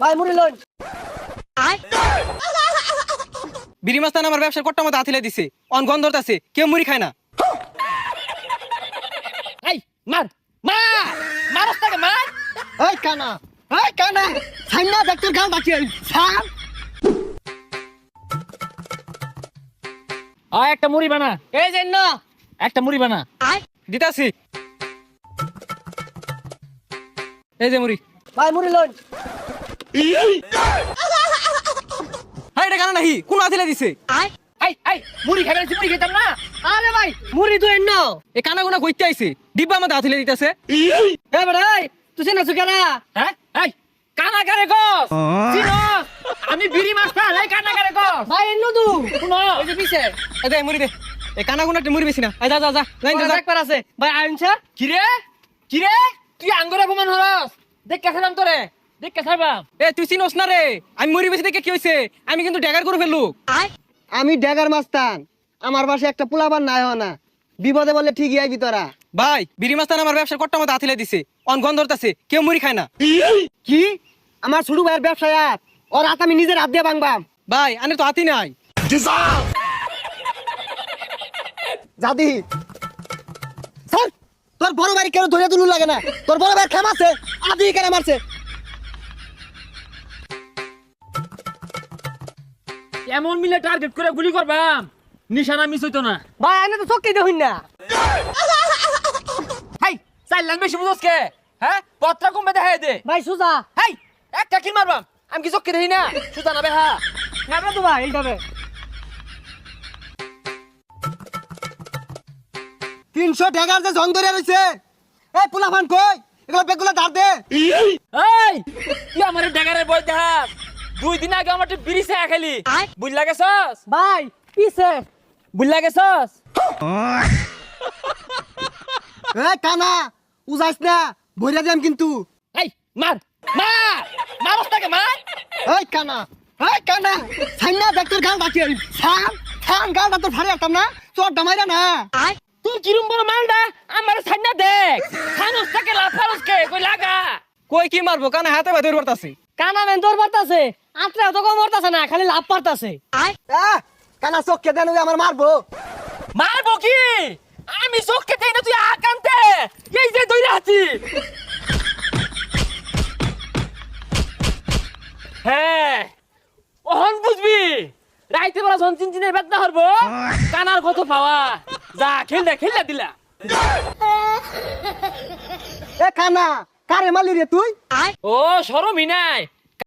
ভাই মুড়ি লন। বিড়ি মাস্তান আমার ব্যবসার কট্টা মতো আথিলে দিছে, অন গন্ধ আছে, কেউ মুড়ি খায় না। এই মার মার মারস তাকে মার। এই কানা সাইনা ডাক্তার গাল বাকি সাম। একটা মুড়ি বানা, এই যে না একটা মুড়ি বানা। দিতাছি, এই যে মুড়ি। ভাই মুড়ি লন। হ্যাঁ এটা কেন নাহি, কোন আথিলে দিছে? এই মুড়ি খাবেন, মুড়ি খেতাম না। আরে ভাই মুড়ি তো এন্ন। এ কানা গুনা কইতে আইছে, ডিব্বা মতো আথিলে দিতেছে। এ ভাই তুই চেনা সুকেরা? হ্যাঁ এই কানা কারে গস চিনস? আমি বিড়ি মাস্টার, এই কানা কারে গস। ভাই এন্ন তু শুনো ওই যে পিছে এ দে মুড়ি দে, এ কানা গুনা মুড়ি বেশি না। যা যা যা লাইন যা। একবার আছে ভাই আইনছা। কিরে কিরে তুই আঙ্গুরে অপমান হরস, দেখ কেসালাম তোরে, দেখ কেসালাম। এ তুই চিনোস না রে, আমি মুড়ি বেশি দেখে কি হইছে, আমি কিন্তু ড্যাগার করে ফেললু। আমি ড্যাগার মাস্তান, আমার পাশে একটা পোলাবার নাই না, বিপদে বলে ঠিকই আইবি তোরা। ভাই বিড়ি মাস্তান আমার ব্যবসার কট্টা মতো আথিলে দিছে, অন গন্ধ আছে, কেউ মুড়ি খায় না। কি আমার ছোট ভাইয়ের ব্যবসায় ওর হাত আমি নিজের হাত দিয়ে ভাঙবাম। ভাই আনে তো হাতি নাই। জাদি স্যার তোর বড় ভাই কেন ধরে তুলু লাগে না? তোর বড় ভাই খেমাছে আদি কেন মারছে? এমন মিলে টার্গেট করে গুলি করবাম, নিশানা মিস হইতো না। ভাই আনে তো চক্কি দেখুন না। হাই চাইলাম বেশি বুঝোস কে? হ্যাঁ পত্রা কমবে দেখাই দে। ভাই সুজা হাই একটা কিল মারবাম, আমি কি চক্কে দেখি না? সুতা না বেহা। নেবে তো ভাই এইভাবে 300 টাকার যে জং ধরে রইছে। এই পোলাপান কই এগুলো বেগুলা ধার দে। এই তুই আমার ড্যাগারের বই দেখাস, 2 দিন আগে আমার বিড়ি চা খালি, বুঝলা গেছস? ভাই পিছে বুঝলা গেছস? এই কানা উজাইস না ভইরা দেম কিন্তু। এই মার মার মারস তাকে মার। এই কানা সাইনা ডাক্তার গাল বাকি সাম সাম গাল ডাক্তার ফাড়ে আতাম না তোর দামাইরা না। তুই কিরম বড় মালডা আমার সাইনা দেখ, খানুস তাকে লাফারস কে কই লাগা। কই কি মারবো, কানা হাতে ভাই ধরে পড়তাছে। কানা মেন তোর মারতাছে, আত্রা তো কম মারতাছে না, খালি লাভ পারতাছে। কানা চোখকে দেন আমার মারবো। মারবো কি? আমি চোখকে দেই না, তুই আকান্তে এই যে দইরা আছি। হ্যাঁ ওহন বুঝবি, রাইতে বেলা যখন চিনচিনের বেদনা হরবো, কানার কত পাওয়া। যা খেললে দিলা। এ কানা কারে মারলি রে তুই? ও শরমই নাই,